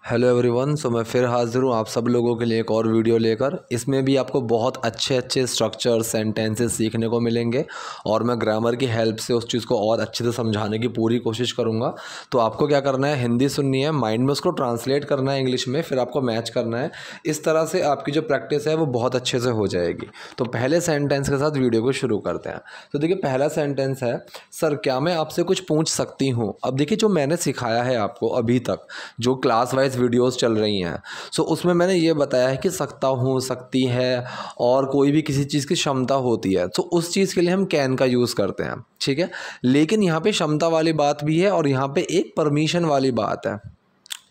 Hello everyone. सो मैं फिर हाज़िर हूँ आप सब लोगों के लिए एक और वीडियो लेकर। इसमें भी आपको बहुत अच्छे अच्छे स्ट्रक्चर सेंटेंसेस सीखने को मिलेंगे और मैं ग्रामर की हेल्प से उस चीज़ को और अच्छे से समझाने की पूरी कोशिश करूँगा। तो आपको क्या करना है, हिंदी सुननी है, माइंड में उसको ट्रांसलेट करना है इंग्लिश में, फिर आपको मैच करना है। इस तरह से आपकी जो प्रैक्टिस है वो बहुत अच्छे से हो जाएगी। तो पहले सेंटेंस के साथ वीडियो को शुरू करते हैं। तो देखिए पहला सेंटेंस है, सर क्या मैं आपसे कुछ पूछ सकती हूँ। अब देखिए जो मैंने सिखाया है आपको अभी तक, जो क्लास वाइज वीडियोस चल रही हैं, सो उसमें मैंने ये बताया है कि सकता हूँ, सकती है और कोई भी किसी चीज़ की क्षमता होती है, तो उस चीज़ के लिए हम कैन का यूज़ करते हैं, ठीक है। लेकिन यहाँ पे क्षमता वाली बात भी है और यहाँ पे एक परमिशन वाली बात है,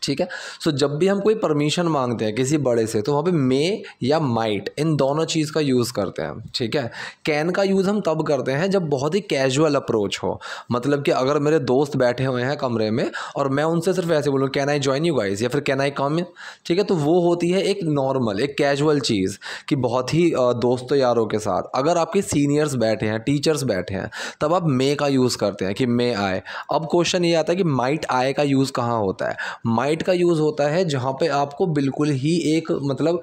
ठीक है। सो जब भी हम कोई परमिशन मांगते हैं किसी बड़े से, तो वहाँ पे मे या माइट इन दोनों चीज़ का यूज़ करते हैं, ठीक है। कैन का यूज़ हम तब करते हैं जब बहुत ही कैजुअल अप्रोच हो, मतलब कि अगर मेरे दोस्त बैठे हुए हैं कमरे में और मैं उनसे सिर्फ ऐसे बोलूँ can I join you guys या फिर कैन आई कम इन, ठीक है, तो वो होती है एक नॉर्मल, एक कैजुअल चीज़ कि बहुत ही दोस्तों यारों के साथ। अगर आपके सीनियर्स बैठे हैं, टीचर्स बैठे हैं, तब आप मे का यूज़ करते हैं कि मे आए। अब क्वेश्चन ये आता है कि माइट आए का यूज़ कहाँ होता है। माइट का यूज़ होता है जहाँ पे आपको बिल्कुल ही एक मतलब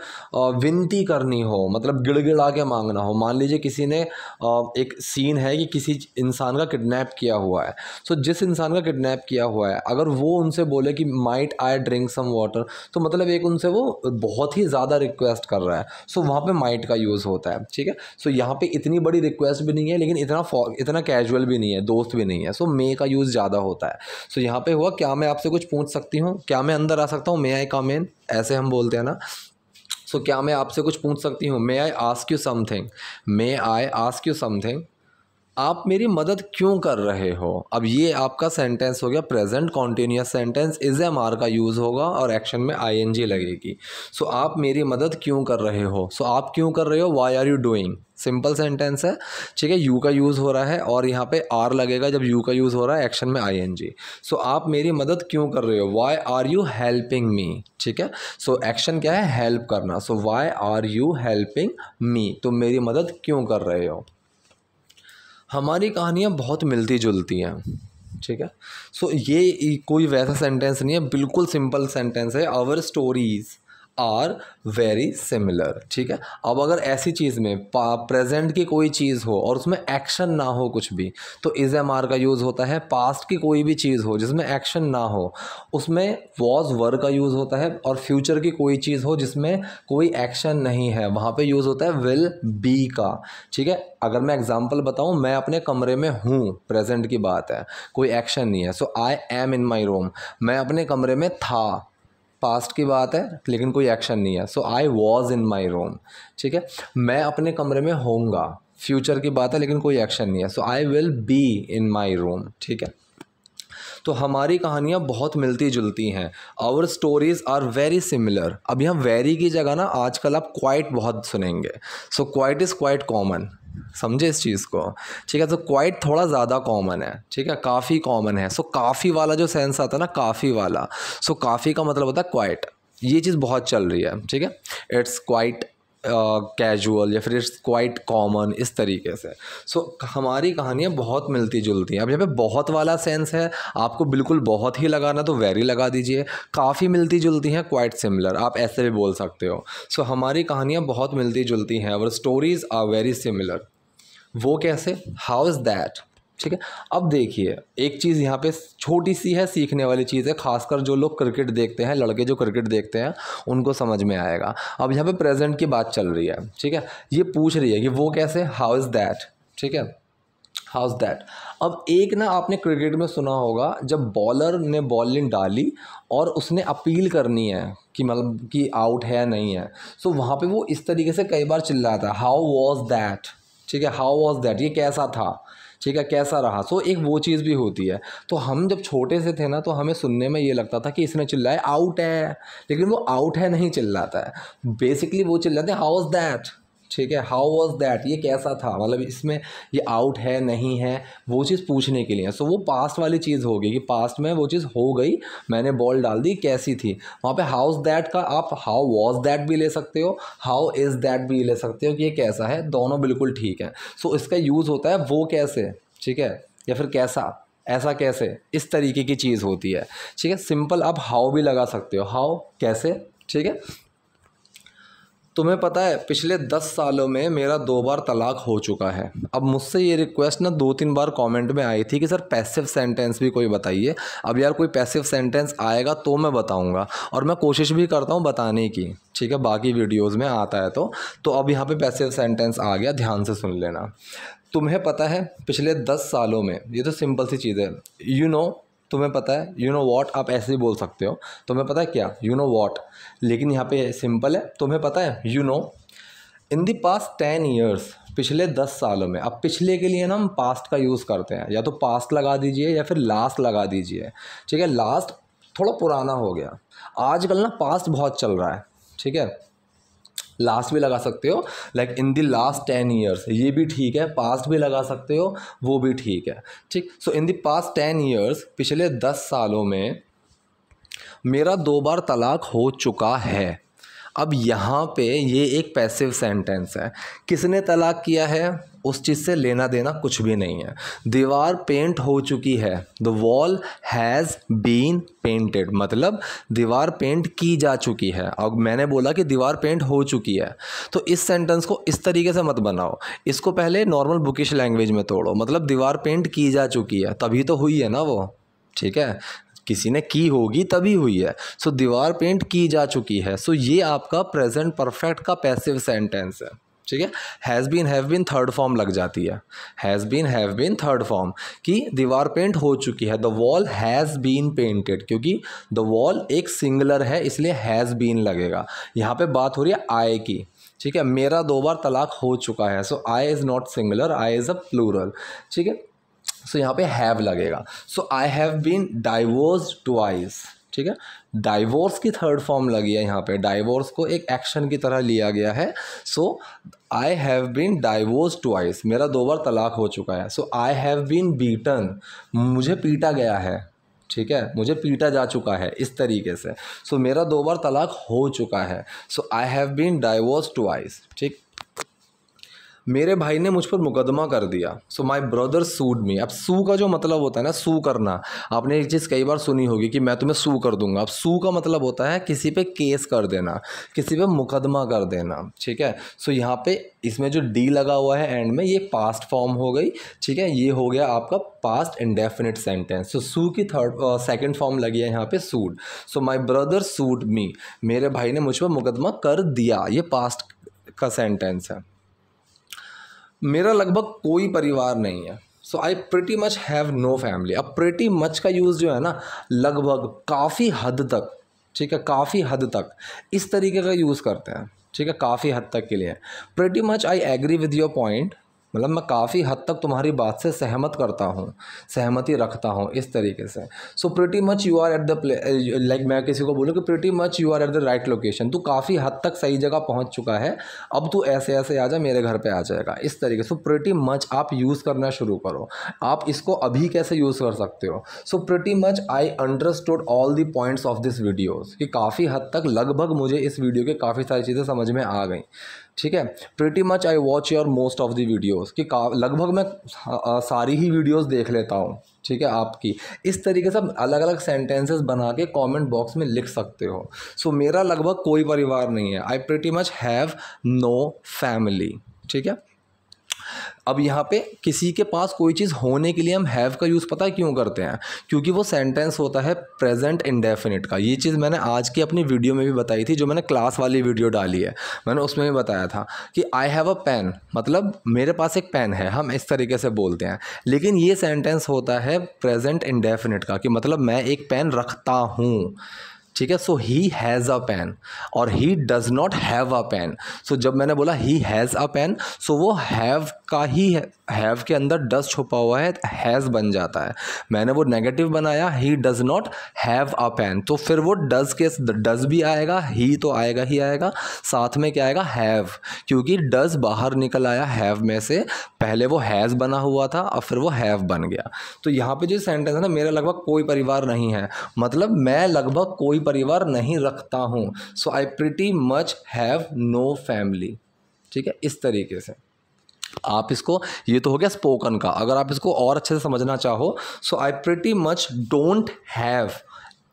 विनती करनी हो, मतलब गिड़गिड़ा के मांगना हो। मान लीजिए किसी ने एक सीन है कि किसी इंसान का किडनैप किया हुआ है, सो जिस इंसान का किडनैप किया हुआ है अगर वो उनसे बोले कि might I drink some water, तो मतलब एक उनसे वो बहुत ही ज़्यादा रिक्वेस्ट कर रहा है, सो वहाँ पे माइट का यूज़ होता है, ठीक है। सो यहाँ पे इतनी बड़ी रिक्वेस्ट भी नहीं है लेकिन इतना कैजुअल भी नहीं है, दोस्त भी नहीं है, सो मे का यूज़ ज़्यादा होता है। सो यहाँ पे हुआ क्या मैं आपसे कुछ पूछ सकती हूँ, क्या मैं अंदर आ सकता हूँ, मे आई कम इन, ऐसे हम बोलते हैं ना। सो क्या मैं आपसे कुछ पूछ सकती हूँ, may I ask you something, may I ask you something, आप मेरी मदद क्यों कर रहे हो। अब ये आपका सेंटेंस हो गया present continuous sentence, is am are का यूज़ होगा और एक्शन में आई एन जी लगेगी। सो आप मेरी मदद क्यों कर रहे हो, सो आप क्यों कर रहे हो, why are you doing, simple sentence है, ठीक है। यू का यूज़ हो रहा है और यहाँ पे आर लगेगा जब यू का यूज़ हो रहा है, एक्शन में आई एन जी। सो आप मेरी मदद क्यों कर रहे हो, why are you helping me, ठीक है। सो एक्शन क्या है, हेल्प करना, so why are you helping me, तो मेरी मदद क्यों कर रहे हो। हमारी कहानियाँ बहुत मिलती जुलती हैं, ठीक है। सो ये कोई वैसा सेंटेंस नहीं है, बिल्कुल सिंपल सेंटेंस है, our stories are very similar, ठीक है। अब अगर ऐसी चीज़ में प्रेजेंट की कोई चीज़ हो और उसमें एक्शन ना हो कुछ भी, तो इज एम आर का यूज़ होता है। पास्ट की कोई भी चीज़ हो जिसमें एक्शन ना हो, उसमें वॉज वर का यूज़ होता है। और फ्यूचर की कोई चीज़ हो जिसमें कोई एक्शन नहीं है, वहाँ पे यूज़ होता है विल बी का, ठीक है। अगर मैं एग्जांपल बताऊँ, मैं अपने कमरे में हूँ, प्रेजेंट की बात है, कोई एक्शन नहीं है, so I M in my room, मैं अपने कमरे में था, पास्ट की बात है लेकिन कोई एक्शन नहीं है, so I was in my room, ठीक है। मैं अपने कमरे में होऊंगा, फ्यूचर की बात है लेकिन कोई एक्शन नहीं है, so I will be in my room, ठीक है। तो हमारी कहानियाँ बहुत मिलती जुलती हैं, our stories are very similar. अब यहाँ वेरी की जगह ना आजकल आप क्वाइट बहुत सुनेंगे, so quite is quite common, समझे इस चीज़ को, ठीक है। तो क्वाइट थोड़ा ज़्यादा कॉमन है, ठीक है, काफ़ी कॉमन है। सो काफ़ी वाला जो सेंस आता है ना, काफ़ी वाला, सो काफ़ी का मतलब होता है क्वाइट। ये चीज़ बहुत चल रही है, ठीक है। इट्स क्वाइट कैजुअल या फिर इट्स क्वाइट कॉमन, इस तरीके से। सो हमारी कहानियाँ बहुत मिलती जुलती हैं। अब यहाँ पे बहुत वाला सेंस है, आपको बिल्कुल बहुत ही लगाना तो वेरी लगा दीजिए। काफ़ी मिलती जुलती हैं, क्वाइट सिमिलर, आप ऐसे भी बोल सकते हो। सो हमारी कहानियाँ बहुत मिलती जुलती हैं, और स्टोरीज आर वेरी सिमिलर। वो कैसे, हाउ इज़ दैट, ठीक है। अब देखिए एक चीज़ यहाँ पे छोटी सी है, सीखने वाली चीज़ है, खासकर जो लोग क्रिकेट देखते हैं, लड़के जो क्रिकेट देखते हैं उनको समझ में आएगा। अब यहाँ पे प्रेजेंट की बात चल रही है, ठीक है। ये पूछ रही है कि वो कैसे, हाउ इज़ दैट, ठीक है, हाउ इज़ दैट। अब एक ना आपने क्रिकेट में सुना होगा, जब बॉलर ने बॉलिंग डाली और उसने अपील करनी है कि मतलब कि आउट है नहीं है, सो वहाँ पे वो इस तरीके से कई बार चिल्लाता है, हाउ वॉज दैट, ठीक है, हाउ वॉज दैट, ये कैसा था, ठीक है, कैसा रहा। सो एक वो चीज़ भी होती है। तो हम जब छोटे से थे ना, तो हमें सुनने में ये लगता था कि इसने चिल्लाया आउट है, लेकिन वो आउट है नहीं चिल्लाता है, बेसिकली वो चिल्लाते हैं हाउ वाज दैट, ठीक है, हाउ वाज दैट, ये कैसा था, मतलब इसमें ये आउट है नहीं है, वो चीज़ पूछने के लिए। सो वो पास्ट वाली चीज़ होगी कि पास्ट में वो चीज़ हो गई, मैंने बॉल डाल दी, कैसी थी। वहाँ पे हाउ इज़ दैट का आप हाउ वाज दैट भी ले सकते हो, हाउ इज़ दैट भी ले सकते हो कि ये कैसा है, दोनों बिल्कुल ठीक है। सो इसका यूज़ होता है वो कैसे, ठीक है, या फिर कैसा, ऐसा कैसे, इस तरीके की चीज़ होती है। ठीक है, सिंपल आप हाउ भी लगा सकते हो, हाउ कैसे। ठीक है, तुम्हें पता है पिछले 10 सालों में मेरा 2 बार तलाक हो चुका है। अब मुझसे ये रिक्वेस्ट ना 2-3 बार कमेंट में आई थी कि सर पैसिव सेंटेंस भी कोई बताइए। अब यार कोई पैसिव सेंटेंस आएगा तो मैं बताऊंगा, और मैं कोशिश भी करता हूँ बताने की। ठीक है, बाकी वीडियोस में आता है तो अब यहाँ पे पैसिव सेंटेंस आ गया, ध्यान से सुन लेना। तुम्हें पता है पिछले 10 सालों में, ये तो सिंपल सी चीज़ है, तुम्हें पता है, यू नो वॉट आप ऐसे ही बोल सकते हो, तुम्हें पता है क्या, यू नो वॉट। लेकिन यहाँ पे सिंपल है, तुम्हें पता है, you know. In the past 10 years, पिछले 10 सालों में। अब पिछले के लिए ना हम पास्ट का यूज़ करते हैं, या तो पास्ट लगा दीजिए या फिर लास्ट लगा दीजिए। ठीक है, लास्ट थोड़ा पुराना हो गया, आजकल ना पास्ट बहुत चल रहा है। ठीक है, लास्ट भी लगा सकते हो, like in the last 10 years, ये भी ठीक है। पास्ट भी लगा सकते हो, वो भी ठीक है। ठीक, सो इन द पास्ट 10 ईयर्स, पिछले 10 सालों में मेरा 2 बार तलाक हो चुका है। अब यहाँ पे ये एक पैसिव सेंटेंस है। किसने तलाक किया है, उस चीज़ से लेना देना कुछ भी नहीं है। दीवार पेंट हो चुकी है, the wall has been painted, मतलब दीवार पेंट की जा चुकी है। अब मैंने बोला कि दीवार पेंट हो चुकी है, तो इस सेंटेंस को इस तरीके से मत बनाओ, इसको पहले नॉर्मल बुकिश लैंग्वेज में तोड़ो। मतलब दीवार पेंट की जा चुकी है, तभी तो हुई है ना वो। ठीक है, किसी ने की होगी तभी हुई है। सो दीवार पेंट की जा चुकी है। सो ये आपका प्रेजेंट परफेक्ट का पैसिव सेंटेंस है। ठीक है, has been have been third form लग जाती है। Has been have been third form कि दीवार पेंट हो चुकी है। The wall has been painted, क्योंकि द वॉल एक सिंगुलर है इसलिए हैज़ बीन लगेगा। यहाँ पे बात हो रही है आई की। ठीक है, मेरा 2 बार तलाक हो चुका है। So I is not singular, I is a plural. ठीक है, सो यहाँ पे हैव लगेगा। So I have been divorced twice. ठीक है, डाइवोर्स की थर्ड फॉर्म लगी है यहाँ पे, डाइवोर्स को एक एक्शन की तरह लिया गया है। So I have been divorced twice, मेरा 2 बार तलाक हो चुका है। So I have been beaten, मुझे पीटा गया है। ठीक है, मुझे पीटा जा चुका है, इस तरीके से। सो मेरा 2 बार तलाक हो चुका है। So I have been divorced twice. ठीक, मेरे भाई ने मुझ पर मुकदमा कर दिया। So my brother sued me. अब सू का जो मतलब होता है ना, सू करना, आपने एक चीज़ कई बार सुनी होगी कि मैं तुम्हें सू कर दूंगा। अब सू का मतलब होता है किसी पे केस कर देना, किसी पे मुकदमा कर देना। ठीक है, सो यहाँ पे इसमें जो डी लगा हुआ है एंड में, ये पास्ट फॉर्म हो गई। ठीक है, ये हो गया आपका पास्ट इंडेफिनिट सेंटेंस। सो सू की सेकंड फॉर्म लगी है यहाँ पे सूड। सो माई ब्रदर सूड मी, मेरे भाई ने मुझ पर मुकदमा कर दिया, ये पास्ट का सेंटेंस है। मेरा लगभग कोई परिवार नहीं है। So I pretty much have no family. अब प्रिटी मच का यूज़ जो है ना, लगभग, काफ़ी हद तक। ठीक है, काफ़ी हद तक इस तरीके का यूज़ करते हैं। ठीक है, काफ़ी हद तक के लिए। Pretty much I agree with your point, मतलब मैं काफ़ी हद तक तुम्हारी बात से सहमत करता हूँ, सहमति रखता हूँ, इस तरीके से। So pretty much you are at the like मैं किसी को बोलूँ कि pretty much you are at the right location, तू काफ़ी हद तक सही जगह पहुँच चुका है, अब तू ऐसे ऐसे आ जा, मेरे घर पे आ जाएगा, इस तरीके से। सो प्रिटी मच आप यूज़ करना शुरू करो। आप इसको अभी कैसे यूज़ कर सकते हो, सो pretty much I understood all the points of this videos, कि काफ़ी हद तक, लगभग मुझे इस वीडियो के काफ़ी सारी चीज़ें समझ में आ गई। ठीक है, pretty much I watch your most of the videos, कि लगभग मैं सारी ही वीडियोज़ देख लेता हूँ। ठीक है, आपकी इस तरीके से आप अलग अलग सेंटेंसेस बना के कमेंट बॉक्स में लिख सकते हो। सो मेरा लगभग कोई परिवार नहीं है। I pretty much have no family. ठीक है, अब यहाँ पे किसी के पास कोई चीज़ होने के लिए हम हैव का यूज़ पता है क्यों करते हैं, क्योंकि वो सेंटेंस होता है प्रेजेंट इंडेफिनिट का। ये चीज़ मैंने आज की अपनी वीडियो में भी बताई थी, जो मैंने क्लास वाली वीडियो डाली है, मैंने उसमें भी बताया था कि आई हैव अ पेन, मतलब मेरे पास एक पेन है, हम इस तरीके से बोलते हैं। लेकिन ये सेंटेंस होता है प्रेजेंट इंडेफिनिट का, कि मतलब मैं एक पेन रखता हूँ। ठीक है, सो ही हैज़ अ पेन और he does not have a pen. So जब मैंने बोला ही हैज़ अ पेन, सो वो हैव का ही हैव के अंदर डज छुपा हुआ है, हैज़ बन जाता है। मैंने वो नेगेटिव बनाया, he does not have a pen, तो फिर वो डज़ भी आएगा, ही तो आएगा ही आएगा, साथ में क्या आएगा, हैव, क्योंकि डज़ बाहर निकल आया हैव में से, पहले वो हैज़ बना हुआ था और फिर वो हैव बन गया। तो यहाँ पे जो सेंटेंस है ना, मेरा लगभग कोई परिवार नहीं है, मतलब मैं लगभग कोई परिवार नहीं रखता हूँ। So I pretty much have no family. ठीक है, इस तरीके से। आप इसको, ये तो हो गया स्पोकन का। अगर आप इसको और अच्छे से समझना चाहो, so I pretty much don't have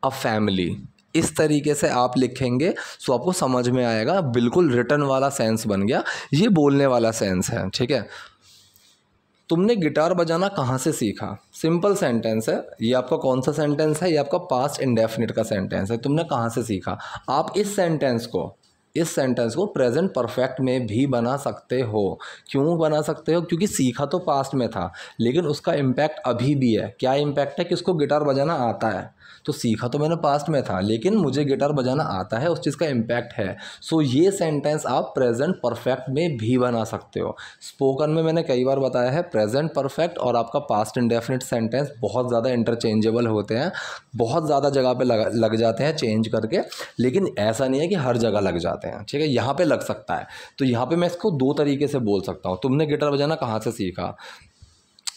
a family, इस तरीके से आप लिखेंगे सो आपको समझ में आएगा। बिल्कुल रिटर्न वाला सेंस बन गया, ये बोलने वाला सेंस है, ठीक है। तुमने गिटार बजाना कहाँ से सीखा? सिंपल सेंटेंस है ये। आपका कौन सा सेंटेंस है? ये आपका पास्ट इंडेफिनिट का सेंटेंस है। तुमने कहाँ से सीखा? आप इस सेंटेंस को प्रेजेंट परफेक्ट में भी बना सकते हो। क्यों बना सकते हो? क्योंकि सीखा तो पास्ट में था, लेकिन उसका इम्पैक्ट अभी भी है। क्या इम्पैक्ट है? कि उसको गिटार बजाना आता है। तो सीखा तो मैंने पास्ट में था, लेकिन मुझे गिटार बजाना आता है, उस चीज़ का इम्पैक्ट है। सो ये सेंटेंस आप प्रेजेंट परफेक्ट में भी बना सकते हो। स्पोकन में मैंने कई बार बताया है, प्रेजेंट परफेक्ट और आपका पास्ट इंडेफिनिट सेंटेंस बहुत ज़्यादा इंटरचेंजेबल होते हैं, बहुत ज़्यादा जगह पे लग जाते हैं चेंज करके, लेकिन ऐसा नहीं है कि हर जगह लग जाते हैं, ठीक है। यहाँ पे लग सकता है। तो यहाँ पे मैं इसको दो तरीके से बोल सकता हूँ। तुमने गिटार बजाना कहाँ से सीखा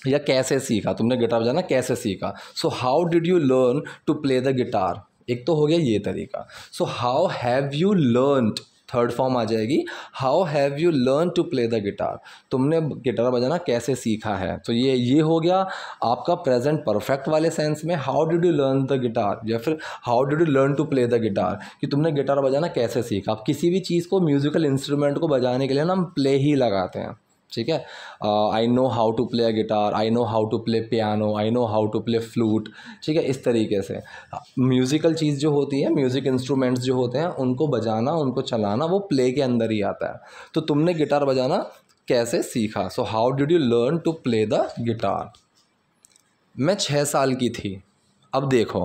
या कैसे सीखा? तुमने गिटार बजाना कैसे सीखा? So how did you learn to play the guitar, एक तो हो गया ये तरीका। So how have you learned, third form आ जाएगी, how have you learn to play the guitar, तुमने गिटार बजाना कैसे सीखा है। तो ये हो गया आपका प्रेजेंट परफेक्ट वाले सेंस में, how did you learn the guitar, या फिर how did you learn to play the guitar, कि तुमने गिटार बजाना कैसे सीखा। आप किसी भी चीज़ को, म्यूजिकल इंस्ट्रूमेंट को बजाने के लिए ना हम प्ले ही लगाते हैं, ठीक है। I know how to play a guitar, I know how to play piano, I know how to play flute, ठीक है। इस तरीके से म्यूज़िकल चीज़ जो होती है, म्यूज़िक इंस्ट्रूमेंट्स जो होते हैं, उनको बजाना, उनको चलाना, वो प्ले के अंदर ही आता है। तो तुमने गिटार बजाना कैसे सीखा? So how did you learn to play the guitar. मैं 6 साल की थी। अब देखो,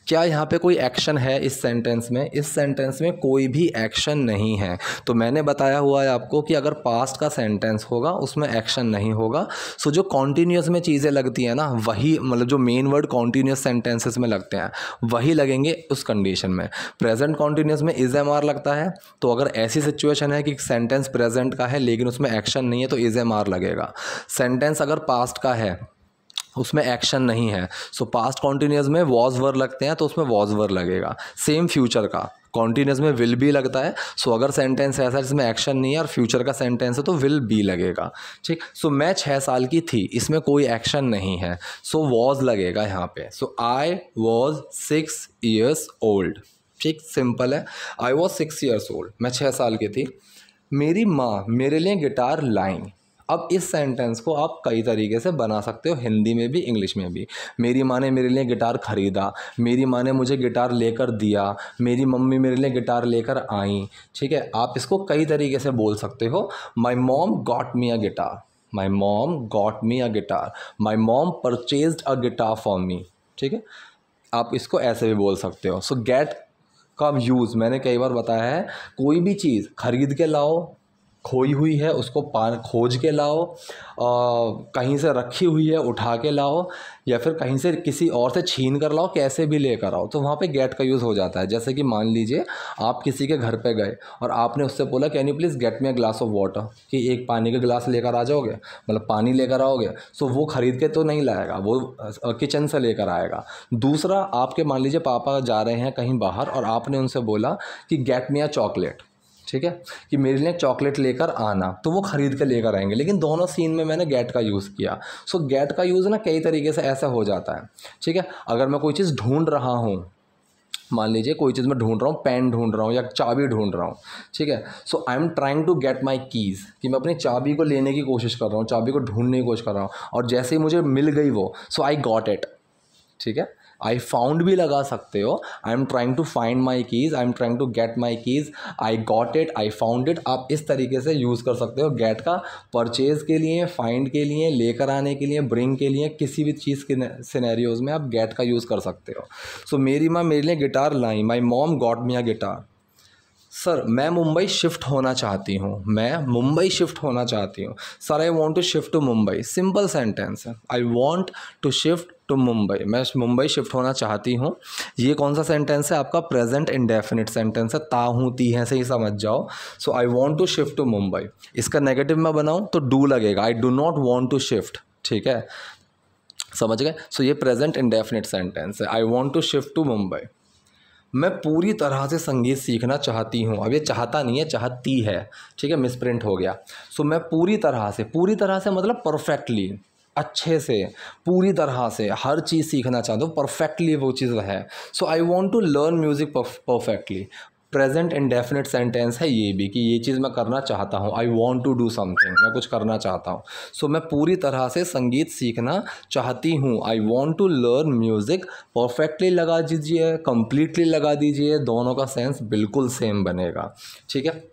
क्या यहाँ पे कोई एक्शन है इस सेंटेंस में? इस सेंटेंस में कोई भी एक्शन नहीं है। तो मैंने बताया हुआ है आपको कि अगर पास्ट का सेंटेंस होगा उसमें एक्शन नहीं होगा। सो जो कॉन्टीन्यूस में चीज़ें लगती हैं ना, वही, मतलब जो मेन वर्ड कॉन्टीन्यूस सेंटेंसेस में लगते हैं वही लगेंगे उस कंडीशन में। प्रेजेंट कॉन्टीन्यूस में इज एम आर लगता है, तो अगर ऐसी सिचुएशन है कि सेंटेंस प्रेजेंट का है लेकिन उसमें एक्शन नहीं है तो इज एम आर लगेगा। सेंटेंस अगर पास्ट का है, उसमें एक्शन नहीं है, सो पास्ट कॉन्टीन्यूस में वॉज वर लगते हैं तो उसमें वॉज वर लगेगा। सेम फ्यूचर का कॉन्टीन्यूस में विल बी लगता है। सो अगर सेंटेंस ऐसा है जिसमें एक्शन नहीं है और फ्यूचर का सेंटेंस है तो विल बी लगेगा, ठीक। सो मैं 6 साल की थी, इसमें कोई एक्शन नहीं है, सो वॉज लगेगा यहाँ पे। सो आई वॉज 6 years old, ठीक, सिंपल है। आई वॉज 6 years old, मैं 6 साल की थी। मेरी माँ मेरे लिए गिटार लाई। अब इस सेंटेंस को आप कई तरीके से बना सकते हो, हिंदी में भी इंग्लिश में भी। मेरी माँ ने मेरे लिए गिटार ख़रीदा, मेरी माँ ने मुझे गिटार लेकर दिया, मेरी मम्मी मेरे लिए गिटार लेकर आई, ठीक है। आप इसको कई तरीके से बोल सकते हो। My mom got me a guitar, my mom got me a guitar, my mom purchased a guitar for me, ठीक है। आप इसको ऐसे भी बोल सकते हो। सो गेट का यूज़ मैंने कई बार बताया है। कोई भी चीज़ खरीद के लाओ, खोई हुई है उसको खोज के लाओ, कहीं से रखी हुई है उठा के लाओ, या फिर कहीं से किसी और से छीन कर लाओ, कैसे भी लेकर आओ, तो वहाँ पे गेट का यूज़ हो जाता है। जैसे कि मान लीजिए आप किसी के घर पे गए और आपने उससे बोला can you please get me a glass of water, कि एक पानी का गिलास लेकर आ जाओगे, मतलब पानी लेकर आओगे। सो वो ख़रीद के तो नहीं लाएगा, वो किचन से लेकर आएगा। दूसरा, आपके मान लीजिए पापा जा रहे हैं कहीं बाहर और आपने उनसे बोला कि गेट मी अ चॉकलेट, ठीक है, कि मेरे लिए चॉकलेट लेकर आना, तो वो ख़रीद के लेकर आएंगे। लेकिन दोनों सीन में मैंने गेट का यूज़ किया। सो गेट का यूज़ ना कई तरीके से ऐसा हो जाता है, ठीक है। अगर मैं कोई चीज़ ढूंढ रहा हूँ, मान लीजिए कोई चीज़ मैं ढूंढ रहा हूँ, पेन ढूंढ रहा हूँ या चाबी ढूंढ रहा हूँ, ठीक है। So I am trying to get my keys, कि मैं अपनी चाबी को लेने की कोशिश कर रहा हूँ, चाबी को ढूंढने की कोशिश कर रहा हूँ, और जैसे ही मुझे मिल गई वो, सो आई गॉट इट, ठीक है। आई फाउंड भी लगा सकते हो। I am trying to find my keys, I am trying to get my keys, I got it, I found it. आप इस तरीके से यूज़ कर सकते हो गेट का, परचेज़ के लिए, फाइंड के लिए, लेकर आने के लिए, ब्रिंग के लिए, किसी भी चीज़ के सिनेरियोज़ में आप गेट का यूज़ कर सकते हो। सो मेरी माँ मेरे लिए guitar lie, my mom got me a guitar. Sir मैं मुंबई शिफ्ट होना चाहती हूँ, मैं मुंबई शिफ्ट होना चाहती हूँ। Sir I want to shift to Mumbai, simple sentence है, I want to shift to Mumbai, मैं मुंबई शिफ्ट होना चाहती हूँ। ये कौन सा सेंटेंस है? आपका प्रेजेंट इंडेफिनिट सेंटेंस है, ता हूँ ती है से ही समझ जाओ। So I want to shift to Mumbai, इसका नेगेटिव मैं बनाऊँ तो डू लगेगा, I do not want to shift, ठीक है, समझ गए। सो ये प्रेजेंट इंडेफिनिट सेंटेंस है, I want to shift to Mumbai. मैं पूरी तरह से संगीत सीखना चाहती हूँ। अब ये चाहता नहीं है, चाहती है, ठीक है, मिसप्रिंट हो गया। सो मैं पूरी तरह से मतलब परफेक्टली, अच्छे से, पूरी तरह से हर चीज़ सीखना चाहता हूँ, परफेक्टली वो चीज़ है। So I want to learn music perfectly. Present indefinite sentence है ये भी, कि ये चीज़ मैं करना चाहता हूँ। I want to do something, मैं कुछ करना चाहता हूँ। सो मैं पूरी तरह से संगीत सीखना चाहती हूँ। I want to learn music perfectly लगा दीजिए, कंप्लीटली लगा दीजिए, दोनों का सेंस बिल्कुल सेम बनेगा, ठीक है।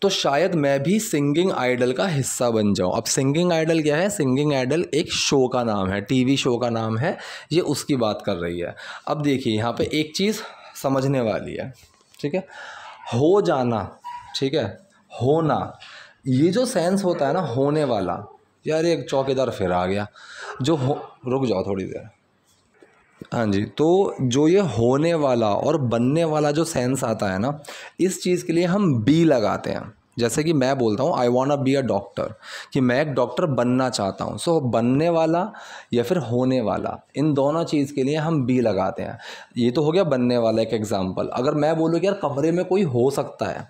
तो शायद मैं भी सिंगिंग आइडल का हिस्सा बन जाऊं। अब सिंगिंग आइडल क्या है? सिंगिंग आइडल एक शो का नाम है, टीवी शो का नाम है, ये उसकी बात कर रही है। अब देखिए यहाँ पे एक चीज़ समझने वाली है, ठीक है। हो जाना, ठीक है, होना, ये जो सेंस होता है ना, होने वाला, यार एक चौकीदार फिर आ गया, जो हो, रुक जाओ थोड़ी देर, हाँ जी। तो जो ये होने वाला और बनने वाला जो सेंस आता है ना, इस चीज़ के लिए हम बी लगाते हैं। जैसे कि मैं बोलता हूँ I want be a doctor, कि मैं एक डॉक्टर बनना चाहता हूँ। सो बनने वाला या फिर होने वाला, इन दोनों चीज़ के लिए हम बी लगाते हैं। ये तो हो गया बनने वाला एक एग्जाम्पल। अगर मैं बोलूँ कि यार कमरे में कोई हो सकता है,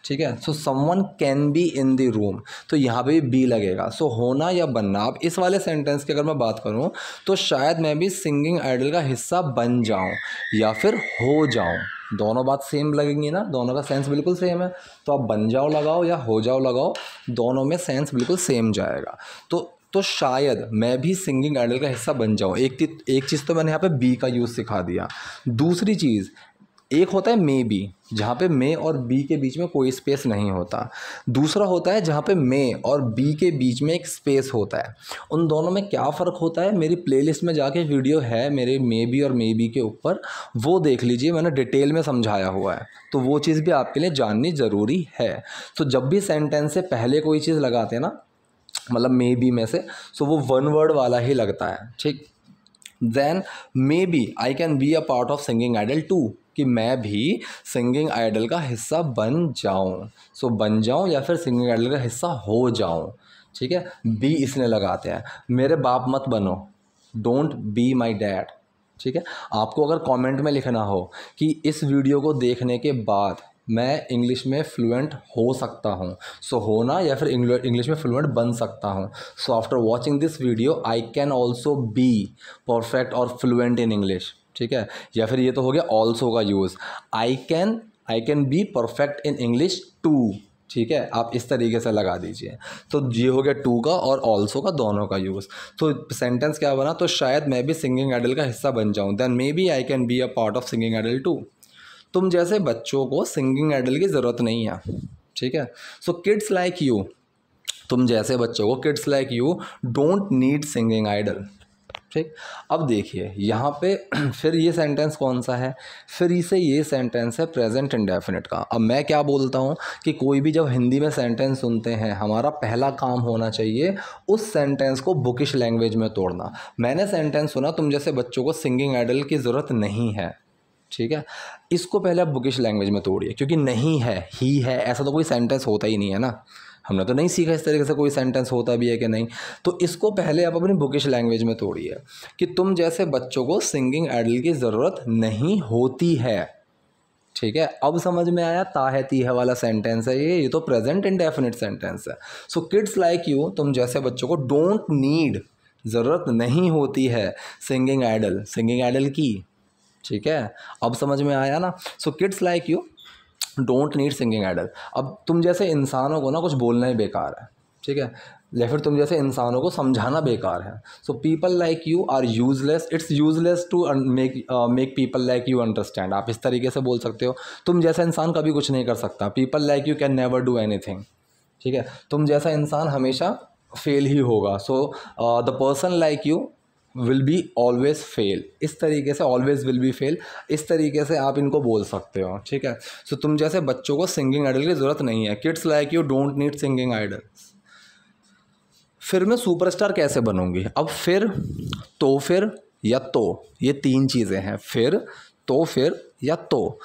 ठीक है, so someone can be in the room, तो यहाँ पे बी लगेगा। सो होना या बनना। अब इस वाले सेंटेंस की अगर मैं बात करूँ तो शायद मैं भी सिंगिंग आइडल का हिस्सा बन जाऊँ या फिर हो जाऊँ, दोनों बात सेम लगेंगी ना, दोनों का सेंस बिल्कुल सेम है। तो आप बन जाओ लगाओ या हो जाओ लगाओ, दोनों में सेंस बिल्कुल सेम जाएगा। तो शायद मैं भी सिंगिंग आइडल का हिस्सा बन जाऊँ। एक चीज़ तो मैंने यहाँ पे बी का यूज़ सिखा दिया। दूसरी चीज़, एक होता है मे बी, जहाँ पे मे और बी के बीच में कोई स्पेस नहीं होता। दूसरा होता है जहाँ पे मे और बी के बीच में एक स्पेस होता है। उन दोनों में क्या फ़र्क होता है, मेरी प्लेलिस्ट में जाके वीडियो है मेरे मे बी और मे बी के ऊपर, वो देख लीजिए, मैंने डिटेल में समझाया हुआ है। तो वो चीज़ भी आपके लिए जाननी ज़रूरी है। तो जब भी सेंटेंस से पहले कोई चीज़ लगाते हैं ना, मतलब मे बी में से, सो वो वन वर्ड वाला ही लगता है, ठीक। Then maybe I can be a part of singing idol too, कि मैं भी सिंगिंग आइडल का हिस्सा बन जाऊं। सो बन जाऊं या फिर सिंगिंग आइडल का हिस्सा हो जाऊं, ठीक है। बी इसने लगाते हैं। मेरे बाप मत बनो, डोंट बी माई डैड, ठीक है। आपको अगर कमेंट में लिखना हो कि इस वीडियो को देखने के बाद मैं इंग्लिश में फ्लुएंट हो सकता हूँ, सो होना या फिर इंग्लिश में फ्लुएंट बन सकता हूँ। So after watching this video I can also be perfect और फ्लुएंट इन इंग्लिश, ठीक है। या फिर ये तो हो गया ऑल्सो का use, I can be perfect in English too, ठीक है। आप इस तरीके से लगा दीजिए। तो ये हो गया टू का और ऑल्सो का, दोनों का यूज़। तो सेंटेंस क्या बना, तो शायद मैं भी सिंगिंग आइडल का हिस्सा बन जाऊँ। Then maybe I can be a part of singing idol too. तुम जैसे बच्चों को सिंगिंग आइडल की ज़रूरत नहीं है, ठीक है। सो किड्स लाइक यू, तुम जैसे बच्चों को, kids like you don't need singing idol, ठीक। अब देखिए यहाँ पे फिर ये सेंटेंस कौन सा है, फिर से ये सेंटेंस है प्रेजेंट इंडेफिनिट का। अब मैं क्या बोलता हूँ कि कोई भी जब हिंदी में सेंटेंस सुनते हैं, हमारा पहला काम होना चाहिए उस सेंटेंस को बुकिश लैंग्वेज में तोड़ना। मैंने सेंटेंस सुना, तुम जैसे बच्चों को सिंगिंग आइडल की ज़रूरत नहीं है, ठीक है। इसको पहले आप बुकिश लैंग्वेज में तोड़िए, क्योंकि नहीं है ही है, ऐसा तो कोई सेंटेंस होता ही नहीं है ना। हमने तो नहीं सीखा इस तरीके से कोई सेंटेंस होता भी है कि नहीं। तो इसको पहले आप अपनी बुकिश लैंग्वेज में तोड़िए कि तुम जैसे बच्चों को सिंगिंग आइडल की ज़रूरत नहीं होती है, ठीक है। अब समझ में आया, ता है ती है वाला सेंटेंस है ये तो प्रेजेंट इंडेफिनिट सेंटेंस है। सो किड्स लाइक यू, तुम जैसे बच्चों को डोंट नीड, ज़रूरत नहीं होती है सिंगिंग आइडल की, ठीक है। अब समझ में आया ना। So kids like you don't need singing idol. अब तुम जैसे इंसानों को ना कुछ बोलना ही बेकार है, ठीक है, या फिर तुम जैसे इंसानों को समझाना बेकार है। So people like you are useless, it's useless to make people like you understand. आप इस तरीके से बोल सकते हो, तुम जैसा इंसान कभी कुछ नहीं कर सकता, people like you can never do anything, ठीक है। तुम जैसा इंसान हमेशा फेल ही होगा। So the person like you will be always fail, इस तरीके से, ऑलवेज विल बी फेल, इस तरीके से आप इनको बोल सकते हो, ठीक है। सो तुम जैसे बच्चों को सिंगिंग आइडल की ज़रूरत नहीं है, kids like you don't need singing idol. फिर मैं सुपरस्टार कैसे बनूंगी? अब फिर या तो, ये तीन चीज़ें हैं, फिर तो फिर या तो।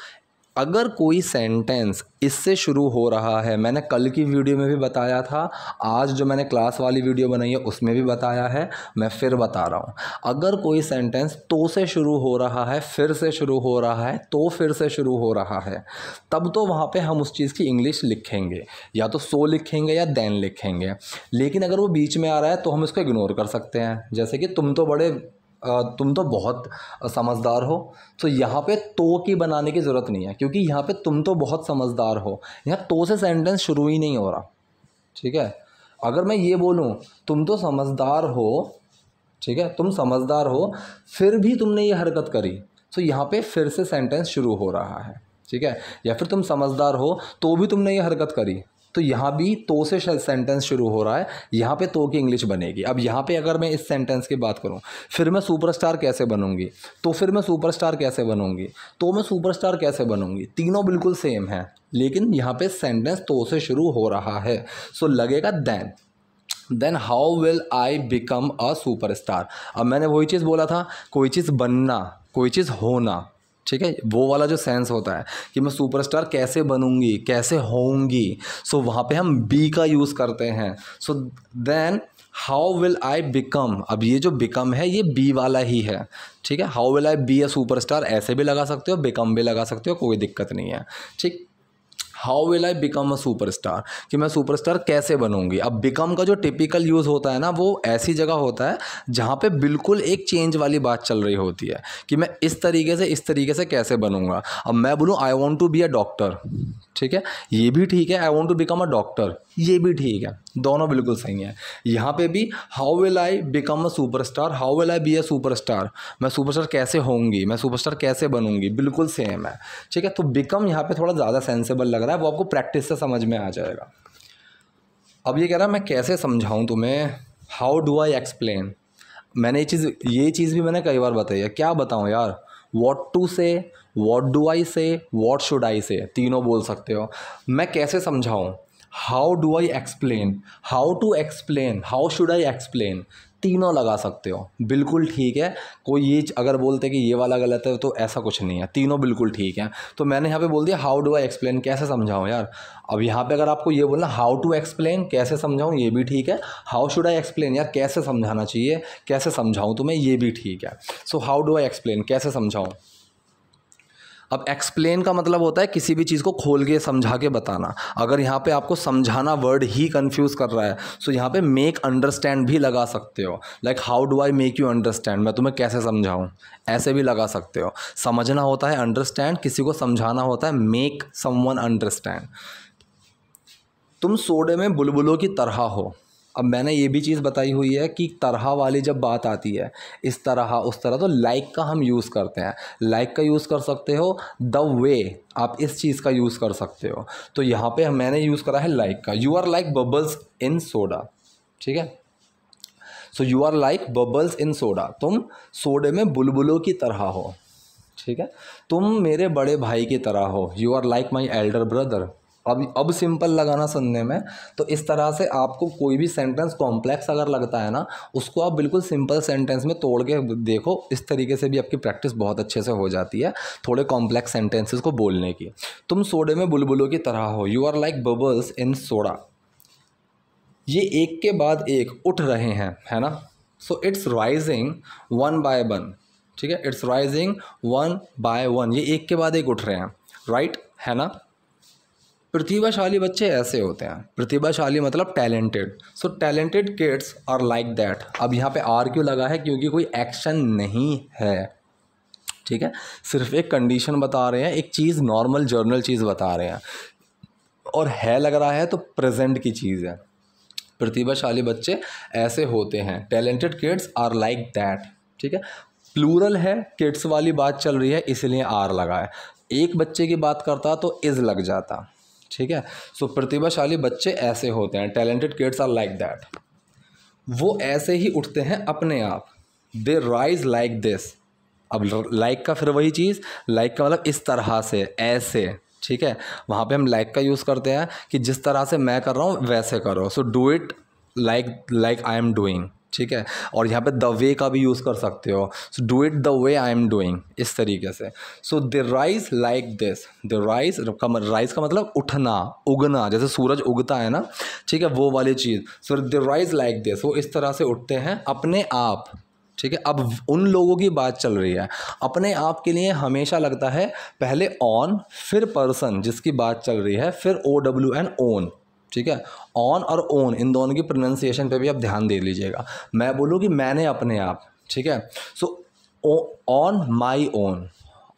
अगर कोई सेंटेंस इससे शुरू हो रहा है, मैंने कल की वीडियो में भी बताया था, आज जो मैंने क्लास वाली वीडियो बनाई है उसमें भी बताया है, मैं फिर बता रहा हूँ। अगर कोई सेंटेंस तो से शुरू हो रहा है, फिर से शुरू हो रहा है, तो फिर से शुरू हो रहा है, तब तो वहाँ पे हम उस चीज़ की इंग्लिश लिखेंगे, या तो सो लिखेंगे या देन लिखेंगे। लेकिन अगर वो बीच में आ रहा है तो हम इसको इग्नोर कर सकते हैं, जैसे कि तुम तो बहुत समझदार हो, तो यहाँ पे तो की बनाने की ज़रूरत नहीं है, क्योंकि यहाँ पे तुम तो बहुत समझदार हो, यहाँ तो से सेंटेंस शुरू ही नहीं हो रहा। ठीक है, अगर मैं ये बोलूँ तुम तो समझदार हो, ठीक है, तुम समझदार हो, फिर भी तुमने ये हरकत करी, तो यहाँ पे फिर से सेंटेंस शुरू हो रहा है। ठीक है, या फिर तुम समझदार हो तो भी तुमने ये हरकत करी, तो यहाँ भी तो से सेंटेंस शुरू हो रहा है, यहाँ पे तो की इंग्लिश बनेगी। अब यहाँ पे अगर मैं इस सेंटेंस की बात करूँ, फिर मैं सुपरस्टार कैसे बनूंगी, तो फिर मैं सुपरस्टार कैसे बनूंगी, तो मैं सुपरस्टार कैसे बनूंगी, तीनों बिल्कुल सेम है, लेकिन यहाँ पे सेंटेंस तो से शुरू हो रहा है, सो लगेगा then how will I become a superstar. अब मैंने वही चीज़ बोला था, कोई चीज़ बनना, कोई चीज़ होना, ठीक है, वो वाला जो सेंस होता है कि मैं सुपरस्टार कैसे बनूंगी, कैसे होऊंगी, सो वहाँ पे हम बी का यूज़ करते हैं। So then how will I become, अब ये जो बिकम है ये बी वाला ही है। ठीक है, how will I be a superstar ऐसे भी लगा सकते हो, बिकम भी लगा सकते हो, कोई दिक्कत नहीं है। ठीक, how will I become a superstar, कि मैं सुपरस्टार कैसे बनूंगी। अब बिकम का जो टिपिकल यूज़ होता है ना, वो ऐसी जगह होता है जहाँ पे बिल्कुल एक चेंज वाली बात चल रही होती है कि मैं इस तरीके से कैसे बनूंगा। अब मैं बोलूँ I want to be a doctor, ठीक है, ये भी ठीक है, I want to become a doctor, ये भी ठीक है, दोनों बिल्कुल सही हैं। यहाँ पे भी how will I become a superstar, how will I be a superstar, मैं सुपरस्टार कैसे होंगी, मैं सुपरस्टार कैसे बनूंगी, बिल्कुल सेम है। ठीक है, तो बिकम यहाँ पे थोड़ा ज़्यादा सेंसेबल लग रहा है, वो आपको प्रैक्टिस से समझ में आ जाएगा। अब ये कह रहा है मैं कैसे समझाऊँ तुम्हें, हाउ डू आई एक्सप्लेन। मैंने ये चीज़ भी मैंने कई बार बताई है, क्या बताऊँ यार, वॉट टू से, वॉट डू आई से, वॉट शुड आई से, तीनों बोल सकते हो। मैं कैसे समझाऊँ, how do I explain, how to explain, how should I explain, तीनों लगा सकते हो, बिल्कुल ठीक है। कोई ये अगर बोलते कि ये वाला गलत है तो ऐसा कुछ नहीं है, तीनों बिल्कुल ठीक है। तो मैंने यहाँ पे बोल दिया हाउ डू आई एक्सप्लेन, कैसे समझाऊँ यार। अब यहाँ पे अगर आपको ये बोलना हाउ टू एक्सप्लेन, कैसे समझाऊँ, ये भी ठीक है। हाउ शुड आई एक्सप्लेन, यार कैसे समझाना चाहिए, कैसे समझाऊँ तुम्हें, ये भी ठीक है। So how do I explain, कैसे समझाऊँ। अब एक्सप्लेन का मतलब होता है किसी भी चीज़ को खोल के समझा के बताना। अगर यहाँ पे आपको समझाना वर्ड ही कंफ्यूज कर रहा है, सो यहाँ पे मेक अंडरस्टैंड भी लगा सकते हो, like how do I make you understand, मैं तुम्हें कैसे समझाऊँ, ऐसे भी लगा सकते हो। समझना होता है अंडरस्टैंड, किसी को समझाना होता है मेक समवन अंडरस्टैंड। तुम सोडे में बुलबुलों की तरह हो। अब मैंने ये भी चीज़ बताई हुई है कि तरह वाली जब बात आती है, इस तरह उस तरह, तो लाइक का हम यूज़ करते हैं। लाइक का यूज़ कर सकते हो, द वे, आप इस चीज़ का यूज़ कर सकते हो। तो यहाँ पे मैंने यूज़ करा है लाइक का, you are like bubbles in soda. ठीक है, so you are like bubbles in soda, तुम सोडे में बुलबुलों की तरह हो। ठीक है, तुम मेरे बड़े भाई की तरह हो, you are like my elder brother. अब सिंपल लगाना सुनने में, तो इस तरह से आपको कोई भी सेंटेंस कॉम्प्लेक्स अगर लगता है ना, उसको आप बिल्कुल सिंपल सेंटेंस में तोड़ के देखो, इस तरीके से भी आपकी प्रैक्टिस बहुत अच्छे से हो जाती है थोड़े कॉम्प्लेक्स सेंटेंसेस को बोलने की। तुम सोडे में बुलबुलों की तरह हो, you are like bubbles in soda. ये एक के बाद एक उठ रहे हैं, है ना, so it's rising one by one. ठीक है, it's rising one by one, ये एक के बाद एक उठ रहे हैं, राइट, है ना। प्रतिभाशाली बच्चे ऐसे होते हैं, प्रतिभाशाली मतलब talented. So talented kids are like that. अब यहाँ पे आर क्यों लगा है, क्योंकि कोई एक्शन नहीं है। ठीक है, सिर्फ एक कंडीशन बता रहे हैं, एक चीज़, नॉर्मल जर्नल चीज़ बता रहे हैं, और है लग रहा है तो प्रेजेंट की चीज़ है। प्रतिभाशाली बच्चे ऐसे होते हैं, talented kids are like that. ठीक है, प्लूरल है, किड्स वाली बात चल रही है इसलिए आर लगा है। एक बच्चे की बात करता तो इज लग जाता। ठीक है, सो प्रतिभाशाली बच्चे ऐसे होते हैं, talented kids are like that. वो ऐसे ही उठते हैं अपने आप, दे राइज लाइक दिस। अब लाइक का फिर वही चीज़, लाइक का मतलब इस तरह से, ऐसे। ठीक है, वहाँ पे हम लाइक का यूज़ करते हैं कि जिस तरह से मैं कर रहा हूँ वैसे करो, सो do it like I am doing. ठीक है। और यहाँ पे द वे का भी यूज़ कर सकते हो, so do it the way I am doing, इस तरीके से। So they rise like this, the rise का मतलब उठना, उगना, जैसे सूरज उगता है ना, ठीक है, वो वाली चीज़। सो दे राइज लाइक दिस, वो इस तरह से उठते हैं अपने आप, ठीक है। अब उन लोगों की बात चल रही है, अपने आप के लिए हमेशा लगता है पहले ऑन फिर पर्सन जिसकी बात चल रही है, फिर OWN ओन, ठीक है। ऑन और ओन इन दोनों की प्रोनाउंसिएशन पे भी आप ध्यान दे लीजिएगा। मैं बोलूँ कि मैंने अपने आप, ठीक है, so on my own,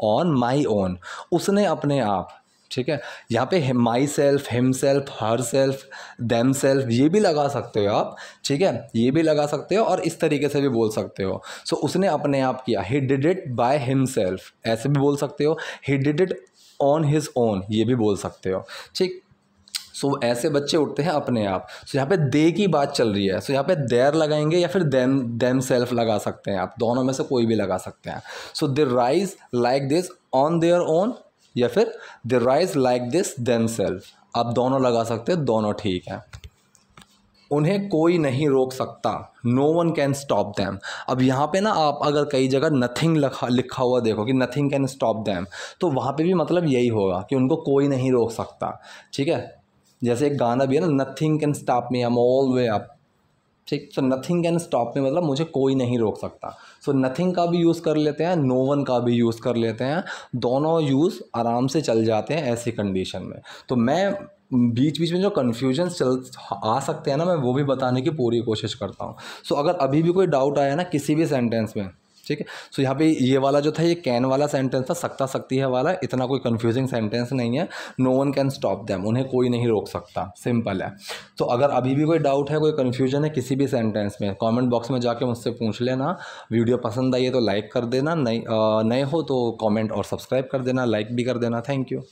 on my own, उसने अपने आप, ठीक है। यहाँ पे my self, him self, her self, them self, ये भी लगा सकते हो आप, ठीक है, ये भी लगा सकते हो और इस तरीके से भी बोल सकते हो। सो उसने अपने आप किया, he did it by him self, ऐसे भी बोल सकते हो। He did it on his own, ये भी बोल सकते हो, ठीक। सो ऐसे बच्चे उठते हैं अपने आप। सो यहाँ पे दे की बात चल रही है, सो यहाँ पे देर लगाएंगे या फिर देम सेल्फ लगा सकते हैं आप, दोनों में से कोई भी लगा सकते हैं। So they rise like this on their own, या फिर they rise like this them self, आप दोनों लगा सकते हैं, दोनों ठीक है। उन्हें कोई नहीं रोक सकता, no one can stop them. अब यहाँ पे ना आप अगर कई जगह नथिंग लिखा हुआ देखो कि नथिंग कैन स्टॉप दैम, तो वहाँ पे भी मतलब यही होगा कि उनको कोई नहीं रोक सकता, ठीक है। जैसे एक गाना भी है ना, nothing can stop me, I am all way up, ठीक। So nothing can stop me मतलब मुझे कोई नहीं रोक सकता। सो नथिंग का भी यूज़ कर लेते हैं, नो वन का भी यूज़ कर लेते हैं, दोनों यूज़ आराम से चल जाते हैं ऐसी कंडीशन में। तो मैं बीच बीच में जो कन्फ्यूजन चल आ सकते हैं ना, मैं वो भी बताने की पूरी कोशिश करता हूँ। सो अगर अभी भी कोई डाउट आया ना किसी भी सेंटेंस में, ठीक है, सो यहाँ पे ये वाला जो था ये कैन वाला सेंटेंस था, सकता सकती है वाला, इतना कोई कंफ्यूजिंग सेंटेंस नहीं है। No one can stop them, उन्हें कोई नहीं रोक सकता, सिंपल है। तो अगर अभी भी कोई डाउट है, कोई कन्फ्यूजन है किसी भी सेंटेंस में, कमेंट बॉक्स में जाके मुझसे पूछ लेना। वीडियो पसंद आई है तो लाइक कर देना, नए हो तो कमेंट और सब्सक्राइब कर देना, लाइक भी कर देना। Thank you.